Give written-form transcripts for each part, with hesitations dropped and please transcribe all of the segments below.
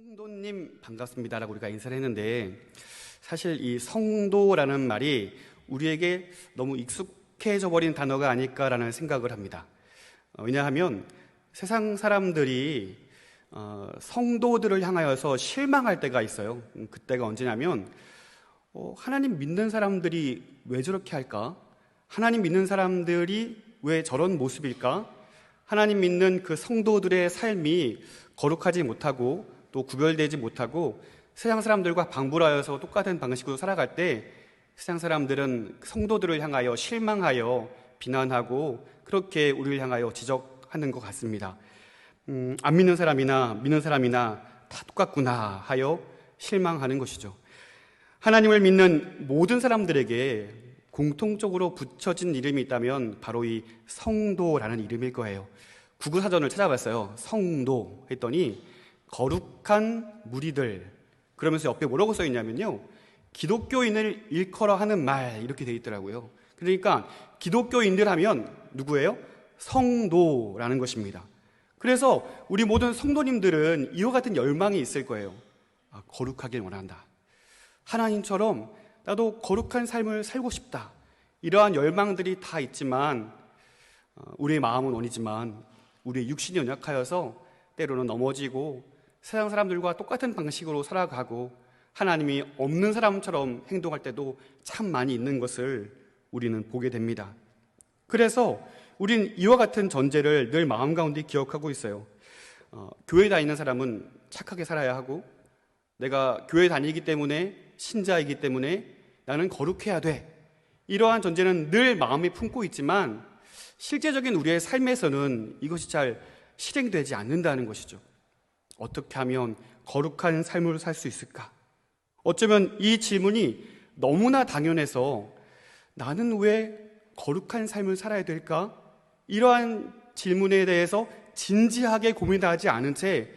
성도님 반갑습니다라고 우리가 인사를 했는데, 사실 이 성도라는 말이 우리에게 너무 익숙해져 버린 단어가 아닐까라는 생각을 합니다. 왜냐하면 세상 사람들이 성도들을 향하여서 실망할 때가 있어요. 그때가 언제냐면 하나님 믿는 사람들이 왜 저렇게 할까? 하나님 믿는 사람들이 왜 저런 모습일까? 하나님 믿는 그 성도들의 삶이 거룩하지 못하고 또 구별되지 못하고 세상 사람들과 방불하여서 똑같은 방식으로 살아갈 때 세상 사람들은 성도들을 향하여 실망하여 비난하고 그렇게 우리를 향하여 지적하는 것 같습니다. 안 믿는 사람이나 믿는 사람이나 다 똑같구나 하여 실망하는 것이죠. 하나님을 믿는 모든 사람들에게 공통적으로 붙여진 이름이 있다면 바로 이 성도라는 이름일 거예요. 구구사전을 찾아봤어요. 성도 했더니 거룩한 무리들, 그러면서 옆에 뭐라고 써 있냐면요, 기독교인을 일컬어 하는 말, 이렇게 돼 있더라고요. 그러니까 기독교인들 하면 누구예요? 성도라는 것입니다. 그래서 우리 모든 성도님들은 이와 같은 열망이 있을 거예요. 거룩하길 원한다. 하나님처럼 나도 거룩한 삶을 살고 싶다. 이러한 열망들이 다 있지만 우리의 마음은 원이지만 우리의 육신이 연약하여서 때로는 넘어지고 세상 사람들과 똑같은 방식으로 살아가고 하나님이 없는 사람처럼 행동할 때도 참 많이 있는 것을 우리는 보게 됩니다. 그래서 우린 이와 같은 전제를 늘 마음 가운데 기억하고 있어요. 교회 다니는 사람은 착하게 살아야 하고, 내가 교회 다니기 때문에, 신자이기 때문에 나는 거룩해야 돼. 이러한 전제는 늘 마음에 품고 있지만 실제적인 우리의 삶에서는 이것이 잘 실행되지 않는다는 것이죠. 어떻게 하면 거룩한 삶을 살 수 있을까? 어쩌면 이 질문이 너무나 당연해서 나는 왜 거룩한 삶을 살아야 될까? 이러한 질문에 대해서 진지하게 고민하지 않은 채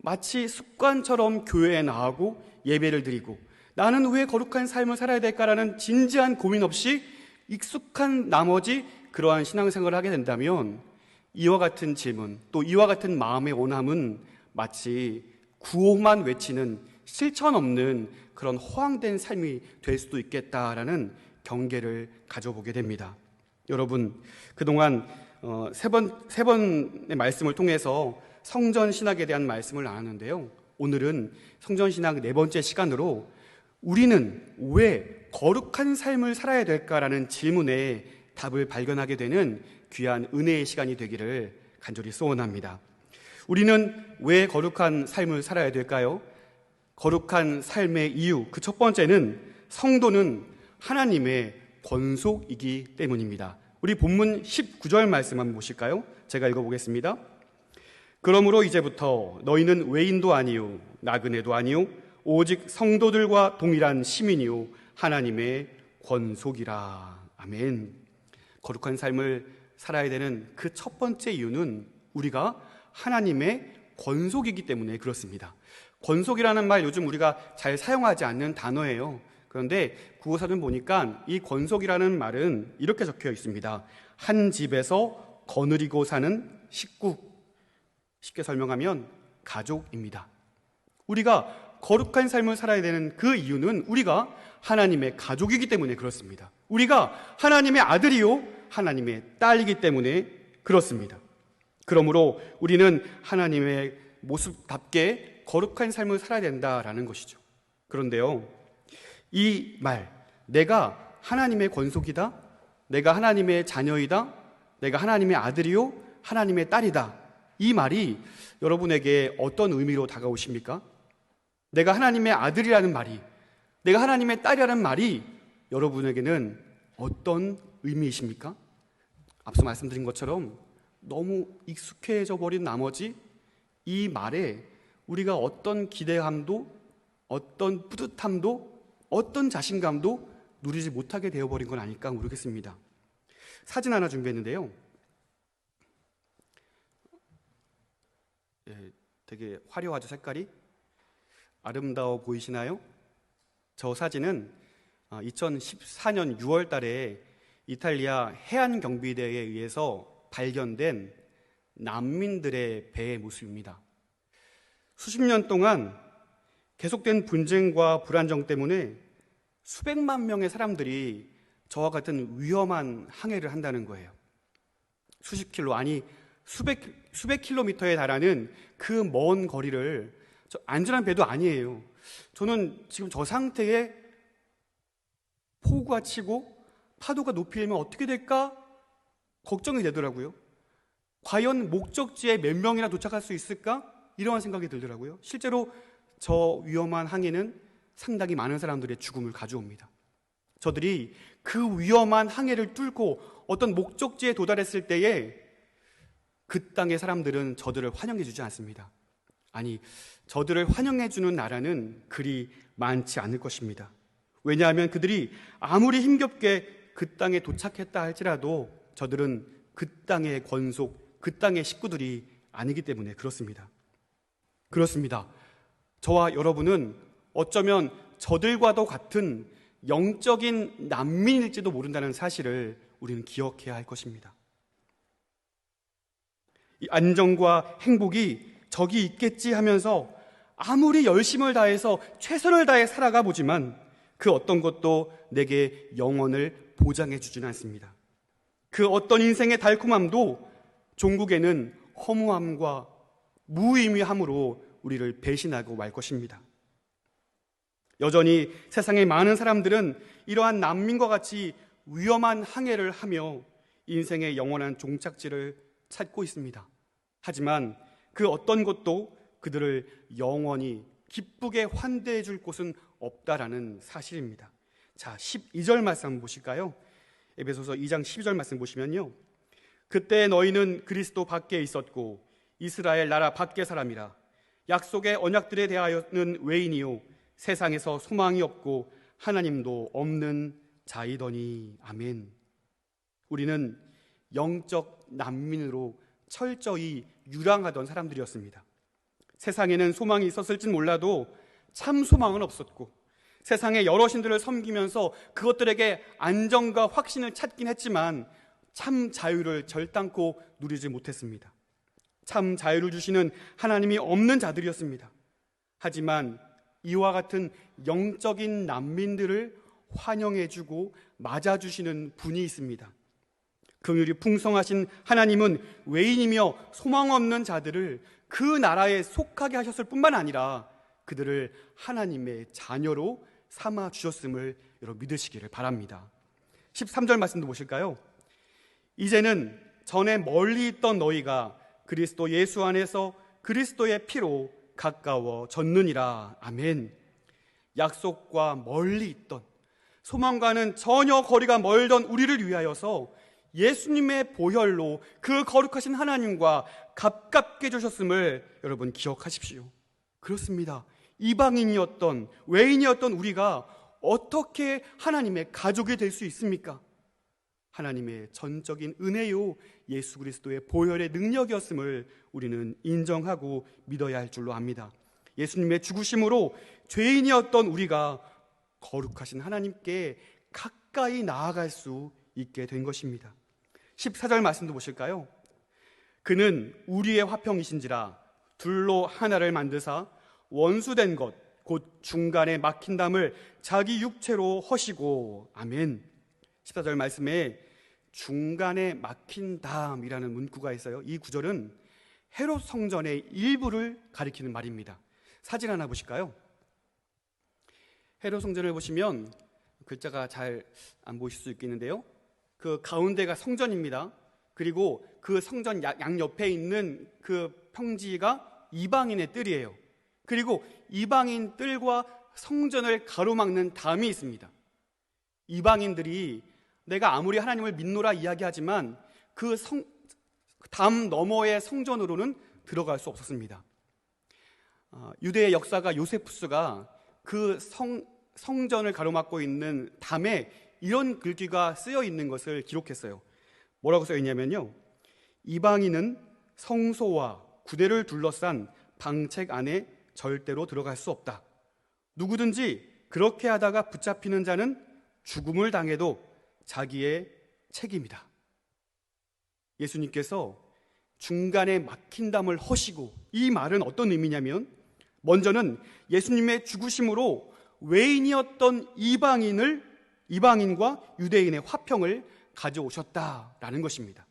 마치 습관처럼 교회에 나가고 예배를 드리고 나는 왜 거룩한 삶을 살아야 될까라는 진지한 고민 없이 익숙한 나머지 그러한 신앙생활을 하게 된다면 이와 같은 질문, 또 이와 같은 마음의 원함은 마치 구호만 외치는 실천 없는 그런 허황된 삶이 될 수도 있겠다라는 경계를 가져보게 됩니다. 여러분, 그동안 세 번의 말씀을 통해서 성전신학에 대한 말씀을 나눴는데요, 오늘은 성전신학 네 번째 시간으로 우리는 왜 거룩한 삶을 살아야 될까라는 질문에 답을 발견하게 되는 귀한 은혜의 시간이 되기를 간절히 소원합니다. 우리는 왜 거룩한 삶을 살아야 될까요? 거룩한 삶의 이유, 그 첫 번째는 성도는 하나님의 권속이기 때문입니다. 우리 본문 19절 말씀 한번 보실까요? 제가 읽어보겠습니다. 그러므로 이제부터 너희는 외인도 아니요 나그네도 아니요 오직 성도들과 동일한 시민이요 하나님의 권속이라. 아멘. 거룩한 삶을 살아야 되는 그 첫 번째 이유는 우리가 하나님의 권속이기 때문에 그렇습니다. 권속이라는 말 요즘 우리가 잘 사용하지 않는 단어예요. 그런데 국어사전 보니까 이 권속이라는 말은 이렇게 적혀 있습니다. 한 집에서 거느리고 사는 식구, 쉽게 설명하면 가족입니다. 우리가 거룩한 삶을 살아야 되는 그 이유는 우리가 하나님의 가족이기 때문에 그렇습니다. 우리가 하나님의 아들이요 하나님의 딸이기 때문에 그렇습니다. 그러므로 우리는 하나님의 모습답게 거룩한 삶을 살아야 된다라는 것이죠. 그런데요, 이 말, 내가 하나님의 권속이다, 내가 하나님의 자녀이다, 내가 하나님의 아들이요 하나님의 딸이다, 이 말이 여러분에게 어떤 의미로 다가오십니까? 내가 하나님의 아들이라는 말이, 내가 하나님의 딸이라는 말이 여러분에게는 어떤 의미이십니까? 앞서 말씀드린 것처럼 너무 익숙해져 버린 나머지 이 말에 우리가 어떤 기대함도, 어떤 뿌듯함도, 어떤 자신감도 누리지 못하게 되어버린 건 아닐까 모르겠습니다. 사진 하나 준비했는데요, 되게 화려하죠. 색깔이 아름다워 보이시나요? 저 사진은 2014년 6월 달에 이탈리아 해안경비대에 의해서 발견된 난민들의 배의 모습입니다. 수십 년 동안 계속된 분쟁과 불안정 때문에 수백만 명의 사람들이 저와 같은 위험한 항해를 한다는 거예요. 수십 킬로, 아니 수백 킬로미터에 달하는 그 먼 거리를 안전한 배도 아니에요. 저는 지금 저 상태에 폭우가 치고 파도가 높이 일면 어떻게 될까 걱정이 되더라고요. 과연 목적지에 몇 명이나 도착할 수 있을까? 이러한 생각이 들더라고요. 실제로 저 위험한 항해는 상당히 많은 사람들의 죽음을 가져옵니다. 저들이 그 위험한 항해를 뚫고 어떤 목적지에 도달했을 때에 그 땅의 사람들은 저들을 환영해 주지 않습니다. 아니, 저들을 환영해 주는 나라는 그리 많지 않을 것입니다. 왜냐하면 그들이 아무리 힘겹게 그 땅에 도착했다 할지라도 저들은 그 땅의 권속, 그 땅의 식구들이 아니기 때문에 그렇습니다. 그렇습니다. 저와 여러분은 어쩌면 저들과도 같은 영적인 난민일지도 모른다는 사실을 우리는 기억해야 할 것입니다. 이 안정과 행복이 저기 있겠지 하면서 아무리 열심을 다해서 최선을 다해 살아가 보지만 그 어떤 것도 내게 영원을 보장해 주지는 않습니다. 그 어떤 인생의 달콤함도 종국에는 허무함과 무의미함으로 우리를 배신하고 말 것입니다. 여전히 세상의 많은 사람들은 이러한 난민과 같이 위험한 항해를 하며 인생의 영원한 종착지를 찾고 있습니다. 하지만 그 어떤 것도 그들을 영원히 기쁘게 환대해 줄 곳은 없다라는 사실입니다. 자, 12절 말씀 한번 보실까요? 에베소서 2장 12절 말씀 보시면요, 그때 너희는 그리스도 밖에 있었고 이스라엘 나라 밖의 사람이라. 약속의 언약들에 대하여는 외인이요 세상에서 소망이 없고 하나님도 없는 자이더니. 아멘. 우리는 영적 난민으로 철저히 유랑하던 사람들이었습니다. 세상에는 소망이 있었을진 몰라도 참 소망은 없었고, 세상의 여러 신들을 섬기면서 그것들에게 안정과 확신을 찾긴 했지만 참 자유를 절단코 누리지 못했습니다. 참 자유를 주시는 하나님이 없는 자들이었습니다. 하지만 이와 같은 영적인 난민들을 환영해주고 맞아주시는 분이 있습니다. 긍휼이 풍성하신 하나님은 외인이며 소망 없는 자들을 그 나라에 속하게 하셨을 뿐만 아니라 그들을 하나님의 자녀로 삼아 주셨음을 여러분 믿으시기를 바랍니다. 13절 말씀도 보실까요? 이제는 전에 멀리 있던 너희가 그리스도 예수 안에서 그리스도의 피로 가까워졌느니라. 아멘. 약속과 멀리 있던, 소망과는 전혀 거리가 멀던 우리를 위하여서 예수님의 보혈로 그 거룩하신 하나님과 가깝게 해주셨음을 여러분 기억하십시오. 그렇습니다. 이방인이었던, 외인이었던 우리가 어떻게 하나님의 가족이 될 수 있습니까? 하나님의 전적인 은혜요 예수 그리스도의 보혈의 능력이었음을 우리는 인정하고 믿어야 할 줄로 압니다. 예수님의 죽으심으로 죄인이었던 우리가 거룩하신 하나님께 가까이 나아갈 수 있게 된 것입니다. 14절 말씀도 보실까요? 그는 우리의 화평이신지라 둘로 하나를 만드사 원수된 것 곧 중간에 막힌 담을 자기 육체로 허시고. 아멘. 14절 말씀에 중간에 막힌 담이라는 문구가 있어요. 이 구절은 헤롯 성전의 일부를 가리키는 말입니다. 사진 하나 보실까요? 헤롯 성전을 보시면 글자가 잘 안 보이실 수 있겠는데요, 그 가운데가 성전입니다. 그리고 그 성전 양옆에 있는 그 평지가 이방인의 뜰이에요. 그리고 이방인 뜰과 성전을 가로막는 담이 있습니다. 이방인들이 내가 아무리 하나님을 믿노라 이야기하지만 그 담 너머의 성전으로는 들어갈 수 없었습니다. 유대의 역사가 요세푸스가 그 성전을 가로막고 있는 담에 이런 글귀가 쓰여 있는 것을 기록했어요. 뭐라고 써 있냐면요, 이방인은 성소와 구대를 둘러싼 방책 안에 절대로 들어갈 수 없다. 누구든지 그렇게 하다가 붙잡히는 자는 죽음을 당해도 자기의 책임이다. 예수님께서 중간에 막힌 담을 허시고, 이 말은 어떤 의미냐면 먼저는 예수님의 죽으심으로 외인이었던 이방인과 유대인의 화평을 가져오셨다라는 것입니다.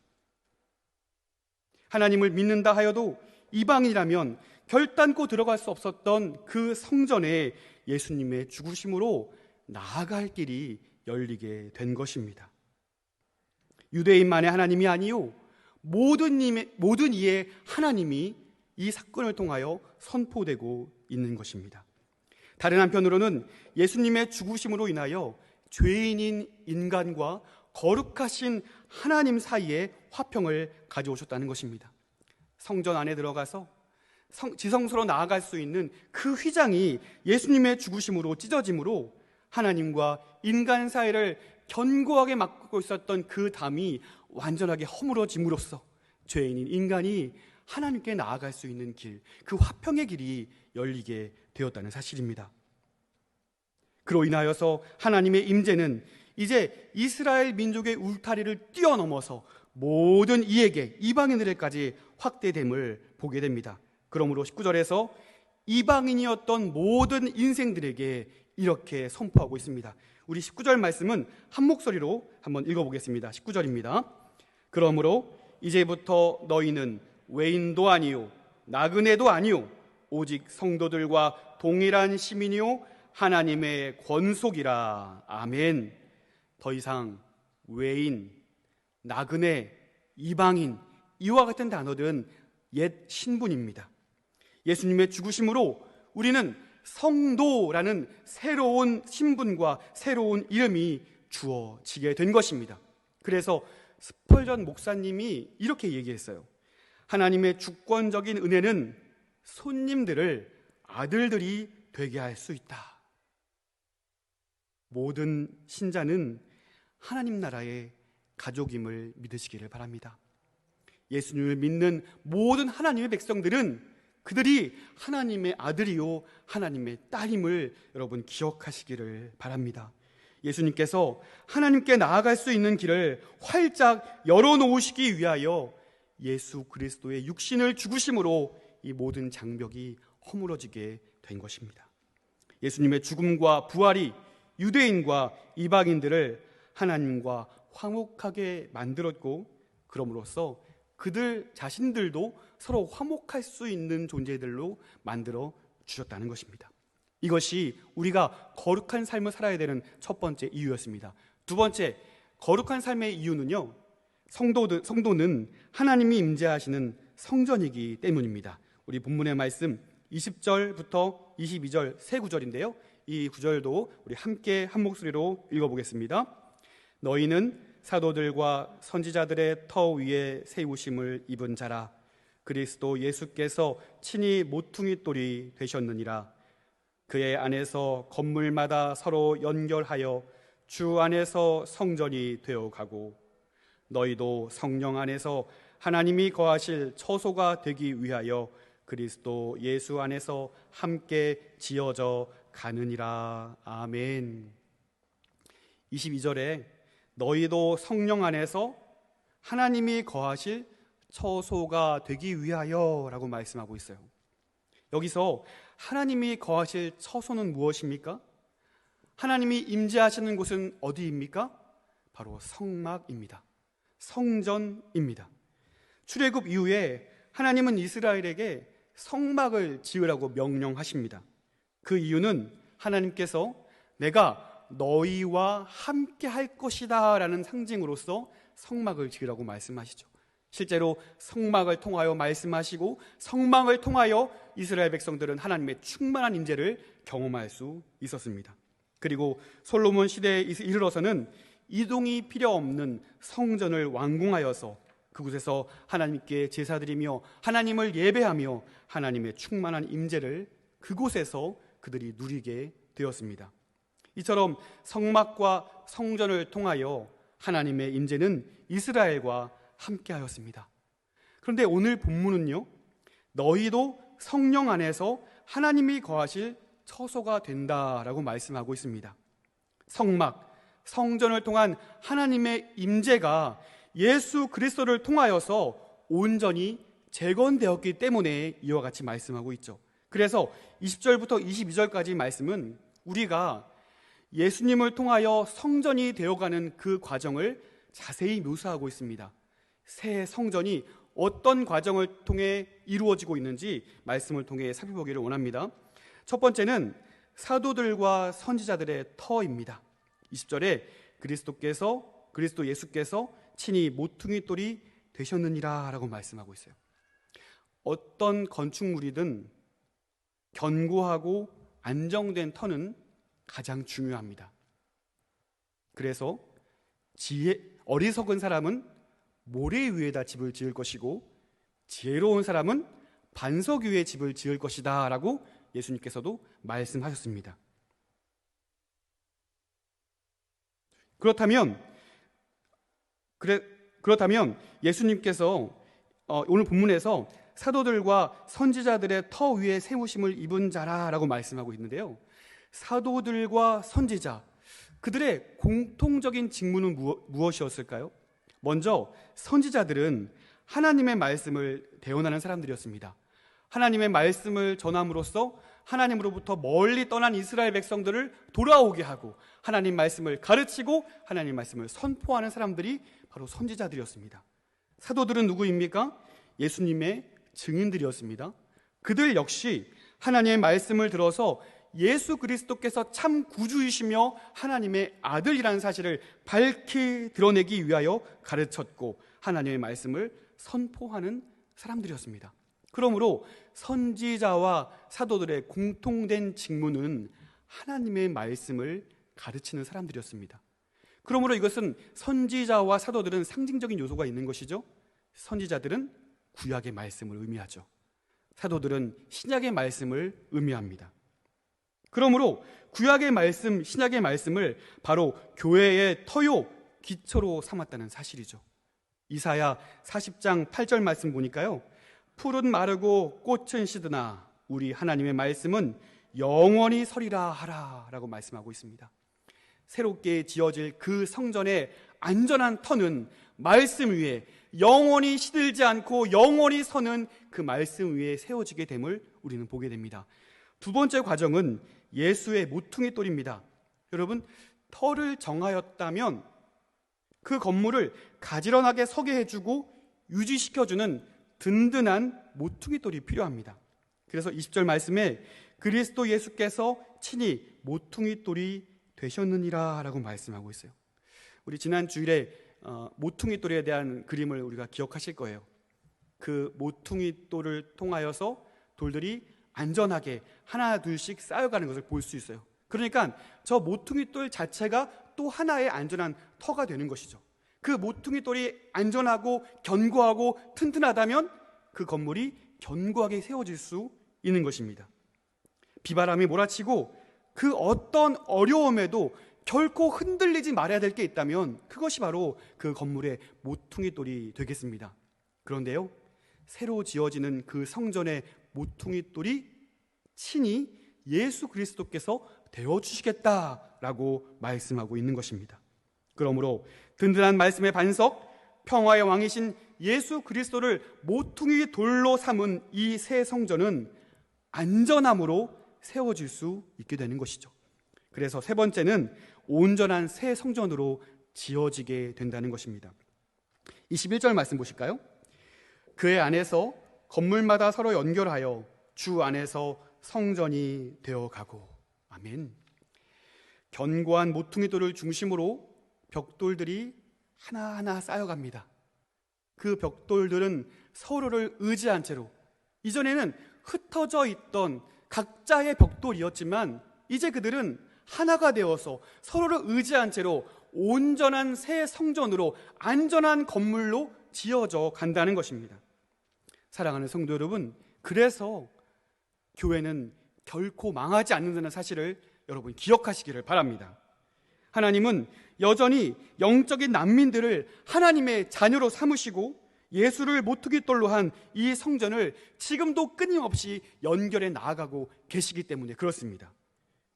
하나님을 믿는다 하여도 이방인이라면 결단코 들어갈 수 없었던 그 성전에 예수님의 죽으심으로 나아갈 길이 열리게 된 것입니다. 유대인만의 하나님이 아니요 모든 이의 하나님이 이 사건을 통하여 선포되고 있는 것입니다. 다른 한편으로는 예수님의 죽으심으로 인하여 죄인인 인간과 거룩하신 하나님 사이에 화평을 가져오셨다는 것입니다. 성전 안에 들어가서 지성소로 나아갈 수 있는 그 휘장이 예수님의 죽으심으로 찢어짐으로 하나님과 인간 사이를 견고하게 막고 있었던 그 담이 완전하게 허물어짐으로써 죄인인 인간이 하나님께 나아갈 수 있는 길, 그 화평의 길이 열리게 되었다는 사실입니다. 그로 인하여서 하나님의 임재는 이제 이스라엘 민족의 울타리를 뛰어넘어서 모든 이에게, 이방인들에게까지 확대됨을 보게 됩니다. 그러므로 19절에서 이방인이었던 모든 인생들에게 이렇게 선포하고 있습니다. 우리 19절 말씀은 한 목소리로 한번 읽어보겠습니다. 19절입니다. 그러므로 이제부터 너희는 외인도 아니요 나그네도 아니요 오직 성도들과 동일한 시민이요 하나님의 권속이라. 아멘. 더 이상 외인, 나그네, 이방인 이와 같은 단어들은 옛 신분입니다. 예수님의 죽으심으로 우리는 성도라는 새로운 신분과 새로운 이름이 주어지게 된 것입니다. 그래서 스펄전 목사님이 이렇게 얘기했어요. 하나님의 주권적인 은혜는 손님들을 아들들이 되게 할 수 있다. 모든 신자는 하나님 나라의 가족임을 믿으시기를 바랍니다. 예수님을 믿는 모든 하나님의 백성들은 그들이 하나님의 아들이요 하나님의 딸임을 여러분 기억하시기를 바랍니다. 예수님께서 하나님께 나아갈 수 있는 길을 활짝 열어놓으시기 위하여 예수 그리스도의 육신을 죽으심으로 이 모든 장벽이 허물어지게 된 것입니다. 예수님의 죽음과 부활이 유대인과 이방인들을 하나님과 화목하게 만들었고, 그럼으로써 그들 자신들도 서로 화목할 수 있는 존재들로 만들어 주셨다는 것입니다. 이것이 우리가 거룩한 삶을 살아야 되는 첫 번째 이유였습니다. 두 번째, 거룩한 삶의 이유는요, 성도는 하나님이 임재하시는 성전이기 때문입니다. 우리 본문의 말씀 20절부터 22절 세 구절인데요, 이 구절도 우리 함께 한 목소리로 읽어보겠습니다. 너희는 사도들과 선지자들의 터 위에 세우심을 입은 자라. 그리스도 예수께서 친히 모퉁이 돌이 되셨느니라. 그의 안에서 건물마다 서로 연결하여 주 안에서 성전이 되어가고, 너희도 성령 안에서 하나님이 거하실 처소가 되기 위하여 그리스도 예수 안에서 함께 지어져 가느니라. 아멘. 22절에 너희도 성령 안에서 하나님이 거하실 처소가 되기 위하여 라고 말씀하고 있어요. 여기서 하나님이 거하실 처소는 무엇입니까? 하나님이 임재하시는 곳은 어디입니까? 바로 성막입니다. 성전입니다. 출애굽 이후에 하나님은 이스라엘에게 성막을 지으라고 명령하십니다. 그 이유는 하나님께서 내가 너희와 함께 할 것이다 라는 상징으로서 성막을 지으라고 말씀하시죠. 실제로 성막을 통하여 말씀하시고 성막을 통하여 이스라엘 백성들은 하나님의 충만한 임재를 경험할 수 있었습니다. 그리고 솔로몬 시대에 이르러서는 이동이 필요 없는 성전을 완공하여서 그곳에서 하나님께 제사드리며 하나님을 예배하며 하나님의 충만한 임재를 그곳에서 그들이 누리게 되었습니다. 이처럼 성막과 성전을 통하여 하나님의 임재는 이스라엘과 함께하였습니다. 그런데 오늘 본문은요, 너희도 성령 안에서 하나님이 거하실 처소가 된다라고 말씀하고 있습니다. 성막, 성전을 통한 하나님의 임재가 예수 그리스도를 통하여서 온전히 재건되었기 때문에 이와 같이 말씀하고 있죠. 그래서 20절부터 22절까지 말씀은 우리가 예수님을 통하여 성전이 되어가는 그 과정을 자세히 묘사하고 있습니다. 새 성전이 어떤 과정을 통해 이루어지고 있는지 말씀을 통해 살펴보기를 원합니다. 첫 번째는 사도들과 선지자들의 터입니다. 20절에 그리스도 예수께서 친히 모퉁이 돌이 되셨느니라 라고 말씀하고 있어요. 어떤 건축물이든 견고하고 안정된 터는 가장 중요합니다. 그래서 어리석은 사람은 모래 위에다 집을 지을 것이고 지혜로운 사람은 반석 위에 집을 지을 것이다 라고 예수님께서도 말씀하셨습니다. 그렇다면 예수님께서 오늘 본문에서 사도들과 선지자들의 터 위에 세우심을 입은 자라라고 말씀하고 있는데요, 사도들과 선지자, 그들의 공통적인 직무는 무엇이었을까요? 먼저 선지자들은 하나님의 말씀을 대언하는 사람들이었습니다. 하나님의 말씀을 전함으로써 하나님으로부터 멀리 떠난 이스라엘 백성들을 돌아오게 하고 하나님 말씀을 가르치고 하나님 말씀을 선포하는 사람들이 바로 선지자들이었습니다. 사도들은 누구입니까? 예수님의 증인들이었습니다. 그들 역시 하나님의 말씀을 들어서 예수 그리스도께서 참 구주이시며 하나님의 아들이라는 사실을 밝히 드러내기 위하여 가르쳤고 하나님의 말씀을 선포하는 사람들이었습니다. 그러므로 선지자와 사도들의 공통된 직무는 하나님의 말씀을 가르치는 사람들이었습니다. 그러므로 이것은 선지자와 사도들은 상징적인 요소가 있는 것이죠. 선지자들은 구약의 말씀을 의미하죠. 사도들은 신약의 말씀을 의미합니다. 그러므로 구약의 말씀, 신약의 말씀을 바로 교회의 터요, 기초로 삼았다는 사실이죠. 이사야 40장 8절 말씀 보니까요, 풀은 마르고 꽃은 시드나 우리 하나님의 말씀은 영원히 서리라 하라 라고 말씀하고 있습니다. 새롭게 지어질 그 성전의 안전한 터는 말씀 위에 영원히 시들지 않고 영원히 서는 그 말씀 위에 세워지게 됨을 우리는 보게 됩니다. 두 번째 과정은 예수의 모퉁이 돌입니다. 여러분, 터를 정하였다면 그 건물을 가지런하게 서게 해주고 유지시켜주는 든든한 모퉁이 돌이 필요합니다. 그래서 20절 말씀에 그리스도 예수께서 친히 모퉁이 돌이 되셨느니라 라고 말씀하고 있어요. 우리 지난 주일에 모퉁이 돌에 대한 그림을 우리가 기억하실 거예요. 그 모퉁이 돌을 통하여서 돌들이 안전하게 하나 둘씩 쌓여가는 것을 볼 수 있어요. 그러니까 저 모퉁이 돌 자체가 또 하나의 안전한 터가 되는 것이죠. 그 모퉁이 돌이 안전하고 견고하고 튼튼하다면 그 건물이 견고하게 세워질 수 있는 것입니다. 비바람이 몰아치고 그 어떤 어려움에도 결코 흔들리지 말아야 될 게 있다면 그것이 바로 그 건물의 모퉁이 돌이 되겠습니다. 그런데요, 새로 지어지는 그 성전의 모퉁이 돌이 친히 예수 그리스도께서 되어주시겠다라고 말씀하고 있는 것입니다. 그러므로 든든한 말씀의 반석, 평화의 왕이신 예수 그리스도를 모퉁이 돌로 삼은 이 새 성전은 안전함으로 세워질 수 있게 되는 것이죠. 그래서 세 번째는 온전한 새 성전으로 지어지게 된다는 것입니다. 21절 말씀 보실까요? 그의 안에서 건물마다 서로 연결하여 주 안에서 성전이 되어가고. 아멘. 견고한 모퉁이 돌을 중심으로 벽돌들이 하나하나 쌓여갑니다. 그 벽돌들은 서로를 의지한 채로, 이전에는 흩어져 있던 각자의 벽돌이었지만 이제 그들은 하나가 되어서 서로를 의지한 채로 온전한 새 성전으로, 안전한 건물로 지어져 간다는 것입니다. 사랑하는 성도 여러분, 그래서 교회는 결코 망하지 않는다는 사실을 여러분 기억하시기를 바랍니다. 하나님은 여전히 영적인 난민들을 하나님의 자녀로 삼으시고 예수를 모퉁이 돌로 한 이 성전을 지금도 끊임없이 연결해 나아가고 계시기 때문에 그렇습니다.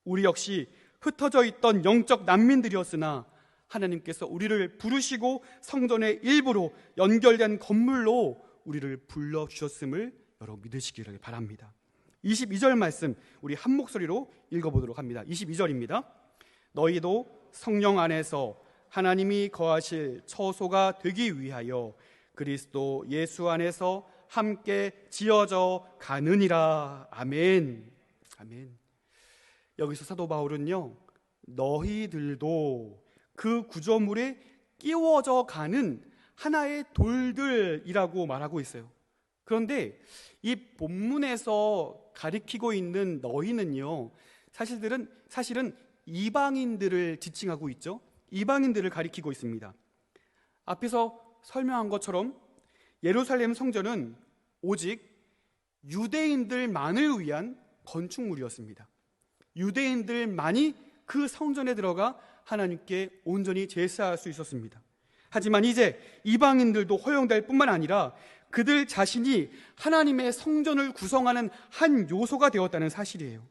우리 역시 흩어져 있던 영적 난민들이었으나 하나님께서 우리를 부르시고 성전의 일부로 연결된 건물로 우리를 불러주셨음을 여러분 믿으시기를 바랍니다. 22절 말씀 우리 한 목소리로 읽어보도록 합니다. 22절입니다. 너희도 성령 안에서 하나님이 거하실 처소가 되기 위하여 그리스도 예수 안에서 함께 지어져 가느니라. 아멘. 아멘. 여기서 사도 바울은요, 너희들도 그 구조물에 끼워져 가는 하나의 돌들이라고 말하고 있어요. 그런데 이 본문에서 가리키고 있는 너희는요, 사실은 이방인들을 지칭하고 있죠. 이방인들을 가리키고 있습니다. 앞에서 설명한 것처럼 예루살렘 성전은 오직 유대인들만을 위한 건축물이었습니다. 유대인들만이 그 성전에 들어가 하나님께 온전히 제사할 수 있었습니다. 하지만 이제 이방인들도 허용될 뿐만 아니라 그들 자신이 하나님의 성전을 구성하는 한 요소가 되었다는 사실이에요.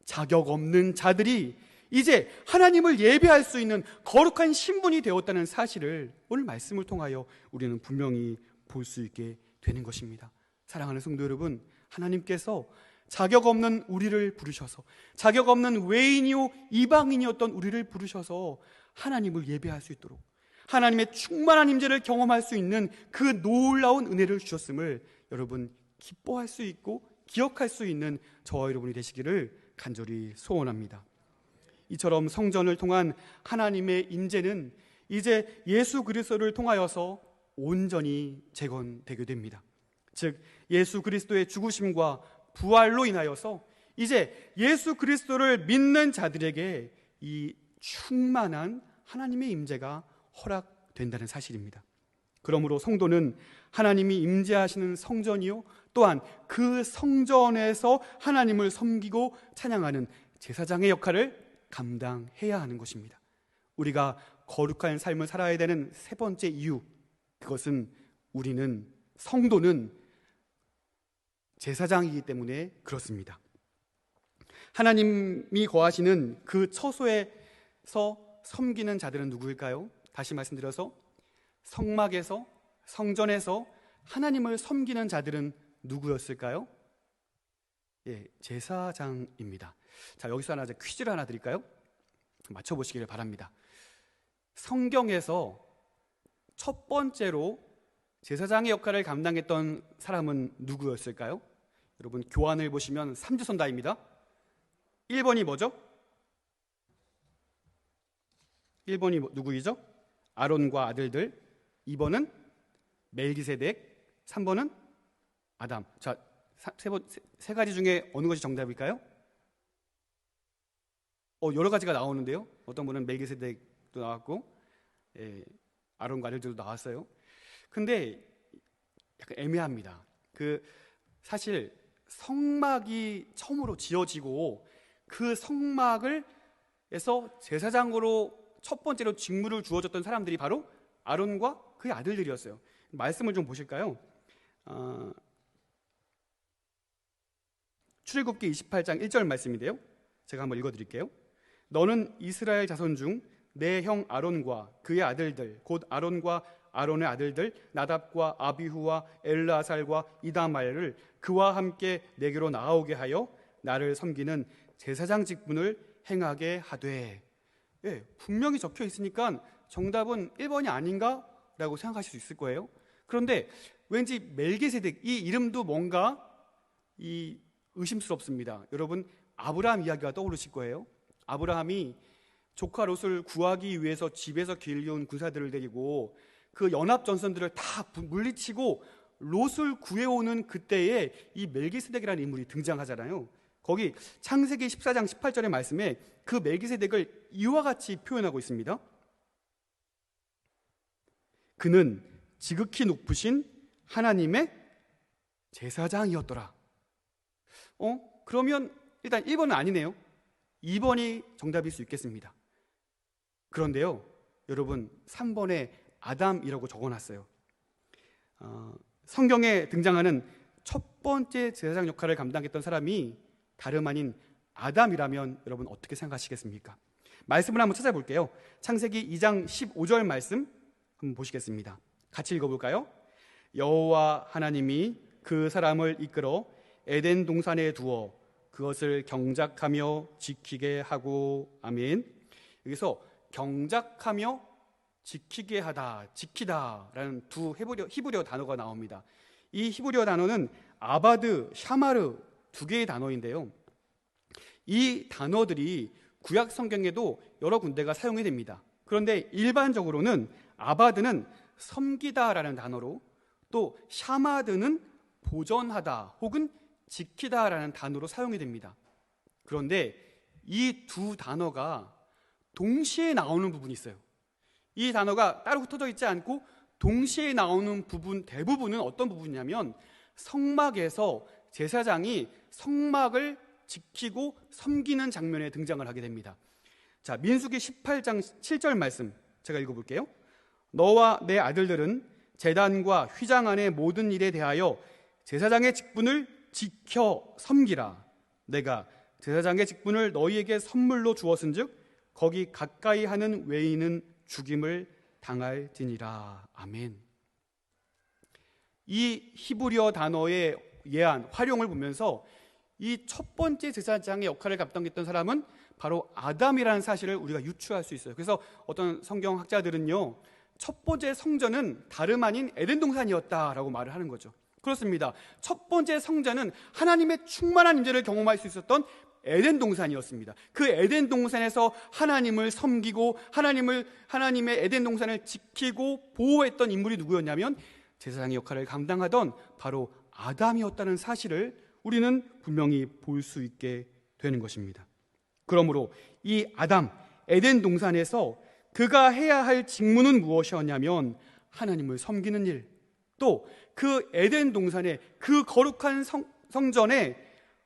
자격 없는 자들이 이제 하나님을 예배할 수 있는 거룩한 신분이 되었다는 사실을 오늘 말씀을 통하여 우리는 분명히 볼 수 있게 되는 것입니다. 사랑하는 성도 여러분, 하나님께서 자격 없는 우리를 부르셔서, 자격 없는 외인이요 이방인이었던 우리를 부르셔서 하나님을 예배할 수 있도록, 하나님의 충만한 임재를 경험할 수 있는 그 놀라운 은혜를 주셨음을 여러분 기뻐할 수 있고 기억할 수 있는 저와 여러분이 되시기를 간절히 소원합니다. 이처럼 성전을 통한 하나님의 임재는 이제 예수 그리스도를 통하여서 온전히 재건되게 됩니다. 즉 예수 그리스도의 죽으심과 부활로 인하여서 이제 예수 그리스도를 믿는 자들에게 이 충만한 하나님의 임재가 허락된다는 사실입니다. 그러므로 성도는 하나님이 임재하시는 성전이요, 또한 그 성전에서 하나님을 섬기고 찬양하는 제사장의 역할을 감당해야 하는 것입니다. 우리가 거룩한 삶을 살아야 되는 세 번째 이유, 그것은 우리는, 성도는 제사장이기 때문에 그렇습니다. 하나님이 거하시는 그 처소에서 섬기는 자들은 누구일까요? 다시 말씀드려서 성막에서, 성전에서 하나님을 섬기는 자들은 누구였을까요? 예, 제사장입니다. 자, 여기서 하나 퀴즈를 하나 드릴까요? 맞춰보시기를 바랍니다. 성경에서 첫 번째로 제사장의 역할을 감당했던 사람은 누구였을까요? 여러분 교환을 보시면 3지선다입니다. 1번이 뭐죠? 1번이 누구이죠? 아론과 아들들. 2번은 멜기세덱. 3번은 아담. 자, 세 가지 중에 어느 것이 정답일까요? 여러 가지가 나오는데요. 어떤 분은 멜기세덱도 나왔고, 아론과 아들들도 나왔어요. 근데 약간 애매합니다. 사실 성막이 처음으로 지어지고 그 성막에서 제사장으로 첫 번째로 직무를 주어졌던 사람들이 바로 아론과 그의 아들들이었어요. 말씀을 좀 보실까요? 출애굽기 28장 1절 말씀인데요, 제가 한번 읽어드릴게요. 너는 이스라엘 자손 중 내 형 아론과 그의 아들들, 곧 아론과 아론의 아들들 나답과 아비후와 엘르아살과 이다말을 그와 함께 내게로 나아오게 하여 나를 섬기는 제사장 직분을 행하게 하되. 예, 분명히 적혀 있으니까 정답은 1번이 아닌가? 라고 생각하실 수 있을 거예요. 그런데 왠지 멜기세덱, 이 이름도 뭔가 의심스럽습니다. 여러분 아브라함 이야기가 떠오르실 거예요. 아브라함이 조카 롯을 구하기 위해서 집에서 길려온 군사들을 데리고 그 연합 전선들을 다 물리치고 롯을 구해오는 그때에 이 멜기세덱이라는 인물이 등장하잖아요. 거기 창세기 14장 18절의 말씀에 그 멜기세덱을 이와 같이 표현하고 있습니다. 그는 지극히 높으신 하나님의 제사장이었더라. 그러면 일단 1번은 아니네요. 2번이 정답일 수 있겠습니다. 그런데요, 여러분 3번에 아담이라고 적어놨어요. 성경에 등장하는 첫 번째 제사장 역할을 감당했던 사람이 다름 아닌 아담이라면 여러분 어떻게 생각하시겠습니까? 말씀을 한번 찾아볼게요. 창세기 2장 15절 말씀 한번 보시겠습니다. 같이 읽어볼까요? 여호와 하나님이 그 사람을 이끌어 에덴 동산에 두어 그것을 경작하며 지키게 하고. 아멘. 여기서 경작하며 지키게 하다, 지키다라는 두 히브리어 단어가 나옵니다. 이 히브리어 단어는 아바드, 샤마르 두 개의 단어인데요. 이 단어들이 구약 성경에도 여러 군데가 사용이 됩니다. 그런데 일반적으로는 아바드는 섬기다라는 단어로, 또 샤마드는 보전하다 혹은 지키다라는 단어로 사용이 됩니다. 그런데 이 두 단어가 동시에 나오는 부분이 있어요. 이 단어가 따로 흩어져 있지 않고 동시에 나오는 부분, 대부분은 어떤 부분이냐면 성막에서 제사장이 성막을 지키고 섬기는 장면에 등장을 하게 됩니다. 자, 민수기 18장 7절 말씀 제가 읽어볼게요. 너와 내 아들들은 제단과 휘장 안의 모든 일에 대하여 제사장의 직분을 지켜 섬기라. 내가 제사장의 직분을 너희에게 선물로 주었은즉 거기 가까이 하는 외인은 죽임을 당할지니라. 아멘. 이 히브리어 단어의 예한, 활용을 보면서 이 첫 번째 제사장의 역할을 감당했던 사람은 바로 아담이라는 사실을 우리가 유추할 수 있어요. 그래서 어떤 성경학자들은요, 첫 번째 성전은 다름 아닌 에덴 동산이었다라고 말을 하는 거죠. 그렇습니다. 첫 번째 성전은 하나님의 충만한 임재를 경험할 수 있었던 에덴 동산이었습니다. 그 에덴 동산에서 하나님을 섬기고 하나님의 에덴 동산을 지키고 보호했던 인물이 누구였냐면 제사장의 역할을 감당하던 바로 아담이었다는 사실을 우리는 분명히 볼 수 있게 되는 것입니다. 그러므로 이 아담, 에덴 동산에서 그가 해야 할 직무는 무엇이었냐면 하나님을 섬기는 일, 또 그 에덴 동산의 그 거룩한 성전에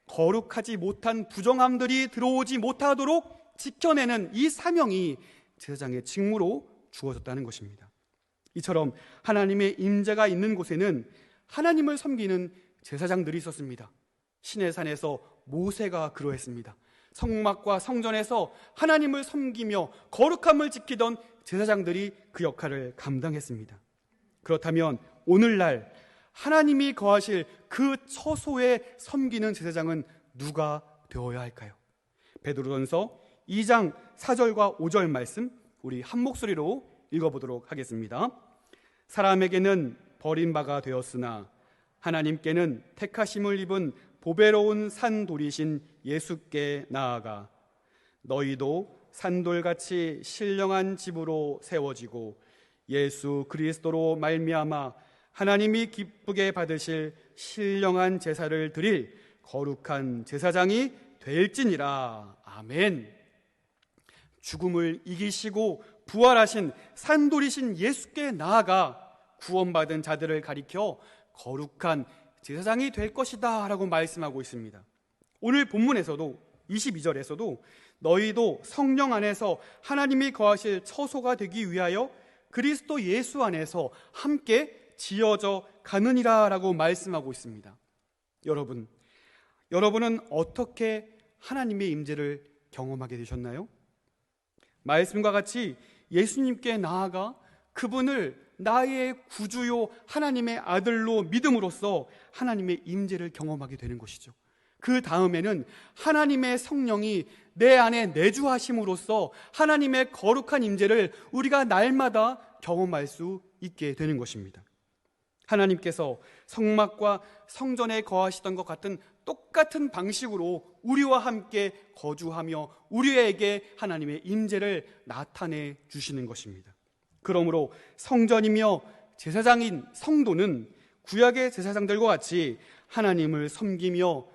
거룩하지 못한 부정함들이 들어오지 못하도록 지켜내는 이 사명이 제사장의 직무로 주어졌다는 것입니다. 이처럼 하나님의 임재가 있는 곳에는 하나님을 섬기는 제사장들이 있었습니다. 시내산에서 모세가 그러했습니다. 성막과 성전에서 하나님을 섬기며 거룩함을 지키던 제사장들이 그 역할을 감당했습니다. 그렇다면 오늘날 하나님이 거하실 그 처소에 섬기는 제사장은 누가 되어야 할까요? 베드로전서 2장 4절과 5절 말씀 우리 한 목소리로 읽어보도록 하겠습니다. 사람에게는 버림바가 되었으나 하나님께는 택하심을 입은 보배로운 산돌이신 예수께 나아가 너희도 산돌같이 신령한 집으로 세워지고 예수 그리스도로 말미암아 하나님이 기쁘게 받으실 신령한 제사를 드릴 거룩한 제사장이 될지니라. 아멘. 죽음을 이기시고 부활하신 산돌이신 예수께 나아가 구원받은 자들을 가리켜 거룩한 제사장이 될 것이다 라고 말씀하고 있습니다. 오늘 본문에서도 22절에서도 너희도 성령 안에서 하나님이 거하실 처소가 되기 위하여 그리스도 예수 안에서 함께 지어져 가느니라 라고 말씀하고 있습니다. 여러분은 어떻게 하나님의 임재를 경험하게 되셨나요? 말씀과 같이 예수님께 나아가 그분을 나의 구주요 하나님의 아들로 믿음으로써 하나님의 임재를 경험하게 되는 것이죠. 그 다음에는 하나님의 성령이 내 안에 내주하심으로써 하나님의 거룩한 임재를 우리가 날마다 경험할 수 있게 되는 것입니다. 하나님께서 성막과 성전에 거하시던 것 같은 똑같은 방식으로 우리와 함께 거주하며 우리에게 하나님의 임재를 나타내 주시는 것입니다. 그러므로 성전이며 제사장인 성도는 구약의 제사장들과 같이 하나님을 섬기며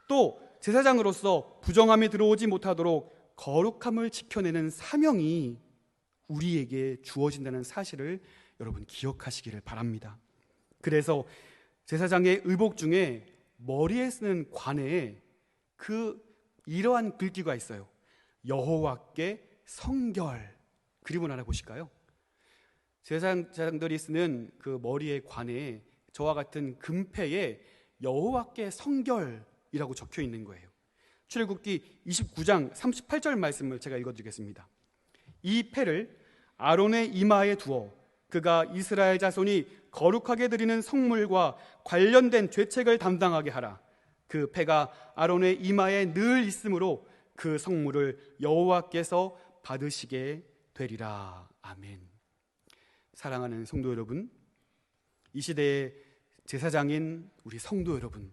또 제사장으로서 부정함이 들어오지 못하도록 거룩함을 지켜내는 사명이 우리에게 주어진다는 사실을 여러분 기억하시기를 바랍니다. 그래서 제사장의 의복 중에 머리에 쓰는 관에 이러한 글귀가 있어요. 여호와께 성결. 그림을 하나 보실까요? 제사장들이 쓰는 그 머리의 관에 저와 같은 금패에 여호와께 성결이라고 적혀 있는 거예요. 출애굽기 29장 38절 말씀을 제가 읽어드리겠습니다. 이 패를 아론의 이마에 두어 그가 이스라엘 자손이 거룩하게 드리는 성물과 관련된 죄책을 담당하게 하라. 그 패가 아론의 이마에 늘 있으므로 그 성물을 여호와께서 받으시게 되리라. 아멘. 사랑하는 성도 여러분, 이 시대의 제사장인 우리 성도 여러분,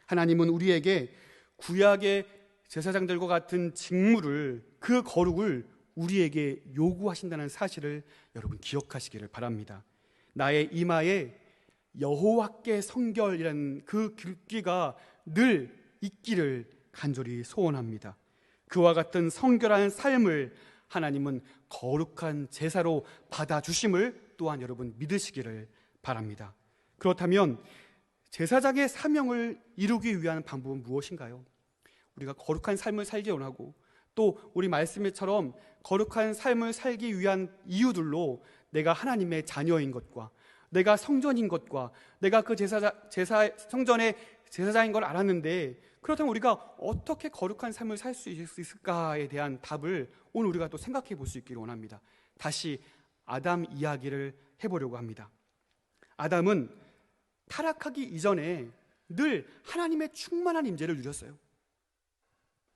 하나님은 우리에게 구약의 제사장들과 같은 직무를, 그 거룩을 우리에게 요구하신다는 사실을 여러분 기억하시기를 바랍니다. 나의 이마에 여호와께 성결이라는 그 글귀가 늘 있기를 간절히 소원합니다. 그와 같은 성결한 삶을 하나님은 거룩한 제사로 받아주심을 또한 여러분 믿으시기를 바랍니다. 그렇다면 제사장의 사명을 이루기 위한 방법은 무엇인가요? 우리가 거룩한 삶을 살기 원하고 또 우리 말씀처럼 거룩한 삶을 살기 위한 이유들로 내가 하나님의 자녀인 것과 내가 성전인 것과 내가 그 성전의 제사장인 걸 알았는데, 그렇다면 우리가 어떻게 거룩한 삶을 살 수 있을까에 대한 답을 오늘 우리가 또 생각해 볼 수 있기를 원합니다. 다시 아담 이야기를 해보려고 합니다. 아담은 타락하기 이전에 늘 하나님의 충만한 임재를 누렸어요.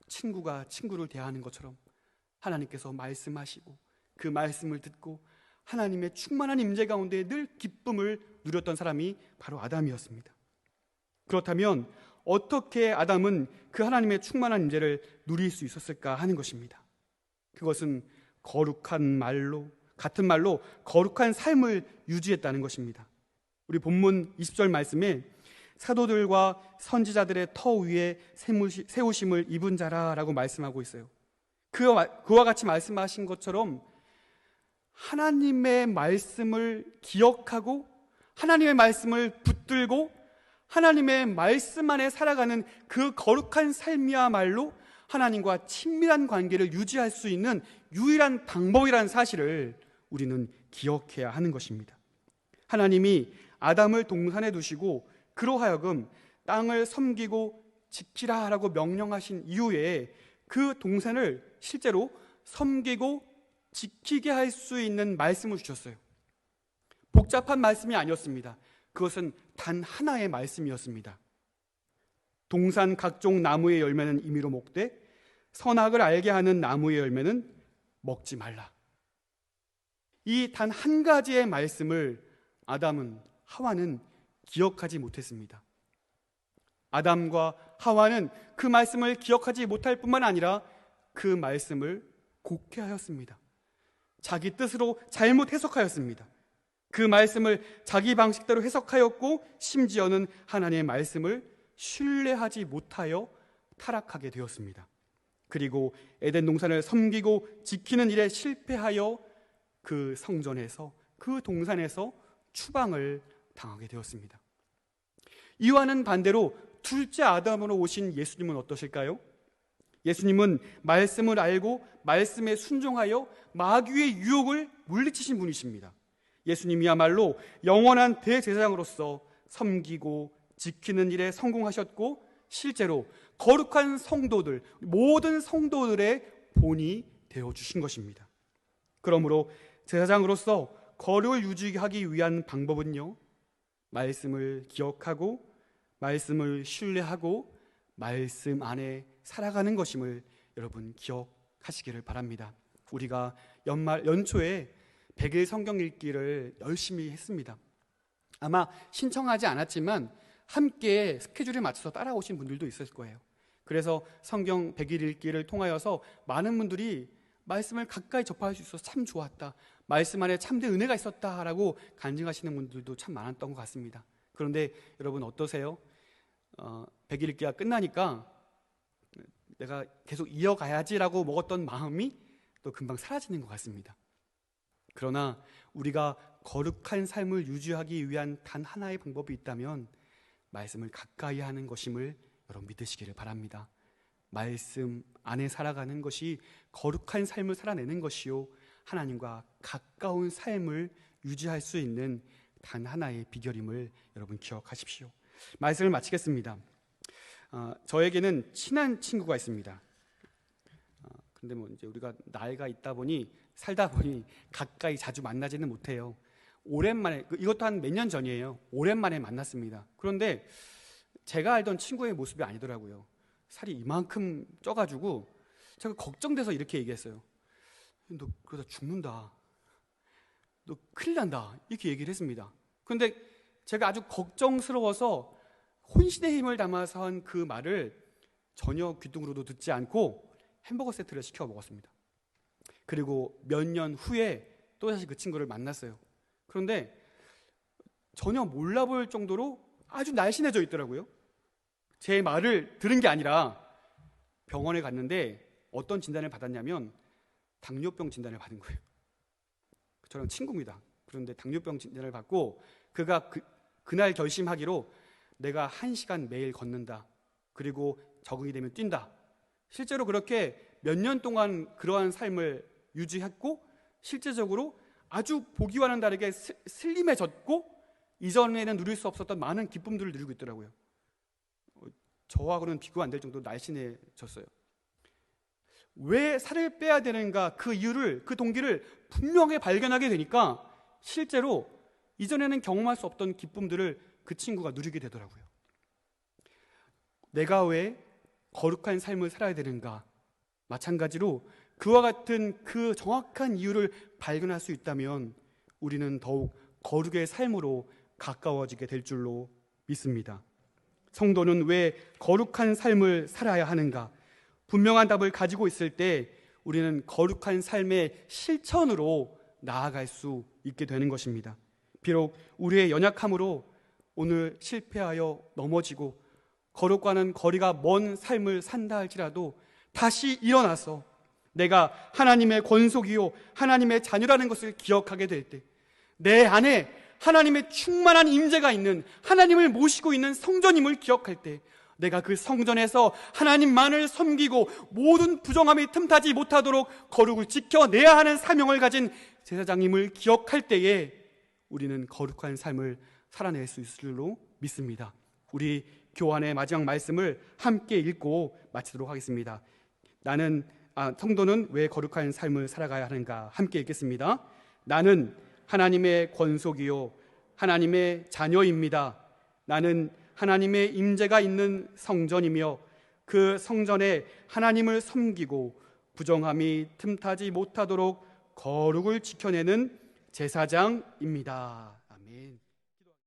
친구가 친구를 대하는 것처럼 하나님께서 말씀하시고 그 말씀을 듣고 하나님의 충만한 임재 가운데 늘 기쁨을 누렸던 사람이 바로 아담이었습니다. 그렇다면 어떻게 아담은 그 하나님의 충만한 임재를 누릴 수 있었을까 하는 것입니다. 그것은 거룩한 말로, 같은 말로 거룩한 삶을 유지했다는 것입니다. 우리 본문 20절 말씀에 사도들과 선지자들의 터 위에 세우심을 입은 자라라고 말씀하고 있어요. 그와 같이 말씀하신 것처럼 하나님의 말씀을 기억하고 하나님의 말씀을 붙들고 하나님의 말씀 안에 살아가는 그 거룩한 삶이야말로 하나님과 친밀한 관계를 유지할 수 있는 유일한 방법이라는 사실을 우리는 기억해야 하는 것입니다. 하나님이 아담을 동산에 두시고 그로 하여금 땅을 섬기고 지키라라고 명령하신 이후에 그 동산을 실제로 섬기고 지키게 할 수 있는 말씀을 주셨어요. 복잡한 말씀이 아니었습니다. 그것은 단 하나의 말씀이었습니다. 동산 각종 나무의 열매는 임의로 먹되 선악을 알게 하는 나무의 열매는 먹지 말라. 이 단 한 가지의 말씀을 아담은, 하와는 기억하지 못했습니다. 아담과 하와는 그 말씀을 기억하지 못할 뿐만 아니라 그 말씀을 곡해하였습니다. 자기 뜻으로 잘못 해석하였습니다. 그 말씀을 자기 방식대로 해석하였고 심지어는 하나님의 말씀을 신뢰하지 못하여 타락하게 되었습니다. 그리고 에덴 동산을 섬기고 지키는 일에 실패하여 그 성전에서, 그 동산에서 추방을 당하게 되었습니다. 이와는 반대로 둘째 아담으로 오신 예수님은 어떠실까요? 예수님은 말씀을 알고 말씀에 순종하여 마귀의 유혹을 물리치신 분이십니다. 예수님이야말로 영원한 대제사장으로서 섬기고 지키는 일에 성공하셨고 실제로 거룩한 성도들, 모든 성도들의 본이 되어주신 것입니다. 그러므로 제사장으로서 거룩을 유지하기 위한 방법은요, 말씀을 기억하고 말씀을 신뢰하고 말씀 안에 살아가는 것임을 여러분 기억하시기를 바랍니다. 우리가 연초에 100일 성경 읽기를 열심히 했습니다. 아마 신청하지 않았지만 함께 스케줄에 맞춰서 따라오신 분들도 있을 거예요. 그래서 성경 100일 읽기를 통하여서 많은 분들이 말씀을 가까이 접할 수 있어서 참 좋았다, 말씀 안에 참된 은혜가 있었다라고 간증하시는 분들도 참 많았던 것 같습니다. 그런데 여러분 어떠세요? 100일 읽기가 끝나니까 내가 계속 이어가야지라고 먹었던 마음이 또 금방 사라지는 것 같습니다. 그러나 우리가 거룩한 삶을 유지하기 위한 단 하나의 방법이 있다면 말씀을 가까이 하는 것임을 여러분 믿으시기를 바랍니다. 말씀 안에 살아가는 것이 거룩한 삶을 살아내는 것이요, 하나님과 가까운 삶을 유지할 수 있는 단 하나의 비결임을 여러분 기억하십시오. 말씀을 마치겠습니다. 저에게는 친한 친구가 있습니다. 근데 뭐 이제 우리가 나이가 있다 보니 살다 보니 가까이 자주 만나지는 못해요. 오랜만에, 이것도 한 몇 년 전이에요. 오랜만에 만났습니다. 그런데 제가 알던 친구의 모습이 아니더라고요. 살이 이만큼 쪄가지고 제가 걱정돼서 이렇게 얘기했어요. 너 그러다 죽는다. 너 큰일 난다. 이렇게 얘기를 했습니다. 그런데 제가 아주 걱정스러워서 혼신의 힘을 담아서 한 그 말을 전혀 귀뚱으로도 듣지 않고 햄버거 세트를 시켜 먹었습니다. 그리고 몇 년 후에 또다시 그 친구를 만났어요. 그런데 전혀 몰라볼 정도로 아주 날씬해져 있더라고요. 제 말을 들은 게 아니라 병원에 갔는데 어떤 진단을 받았냐면 당뇨병 진단을 받은 거예요. 저랑 친구입니다. 그런데 당뇨병 진단을 받고 그가 그날 결심하기로 내가 1시간 매일 걷는다. 그리고 적응이 되면 뛴다. 실제로 그렇게 몇 년 동안 그러한 삶을 유지했고 실제적으로 아주 보기와는 다르게 슬림해졌고 이전에는 누릴 수 없었던 많은 기쁨들을 누리고 있더라고요. 저하고는 비교 안 될 정도로 날씬해졌어요. 왜 살을 빼야 되는가 그 이유를, 그 동기를 분명히 발견하게 되니까 실제로 이전에는 경험할 수 없던 기쁨들을 그 친구가 누리게 되더라고요. 내가 왜 거룩한 삶을 살아야 되는가? 마찬가지로 그와 같은 그 정확한 이유를 발견할 수 있다면 우리는 더욱 거룩의 삶으로 가까워지게 될 줄로 믿습니다. 성도는 왜 거룩한 삶을 살아야 하는가? 분명한 답을 가지고 있을 때 우리는 거룩한 삶의 실천으로 나아갈 수 있게 되는 것입니다. 비록 우리의 연약함으로 오늘 실패하여 넘어지고 거룩과는 거리가 먼 삶을 산다 할지라도 다시 일어나서 내가 하나님의 권속이요 하나님의 자녀라는 것을 기억하게 될 때 내 안에 하나님의 충만한 임재가 있는, 하나님을 모시고 있는 성전임을 기억할 때 내가 그 성전에서 하나님만을 섬기고 모든 부정함이 틈타지 못하도록 거룩을 지켜내야 하는 사명을 가진 제사장임을 기억할 때에 우리는 거룩한 삶을 살아낼 수 있을 줄로 믿습니다. 우리 교환의 마지막 말씀을 함께 읽고 마치도록 하겠습니다. 성도는 왜 거룩한 삶을 살아가야 하는가? 함께 읽겠습니다. 나는 하나님의 권속이요 하나님의 자녀입니다. 나는 하나님의 임재가 있는 성전이며 그 성전에 하나님을 섬기고 부정함이 틈타지 못하도록 거룩을 지켜내는 제사장입니다. 아멘.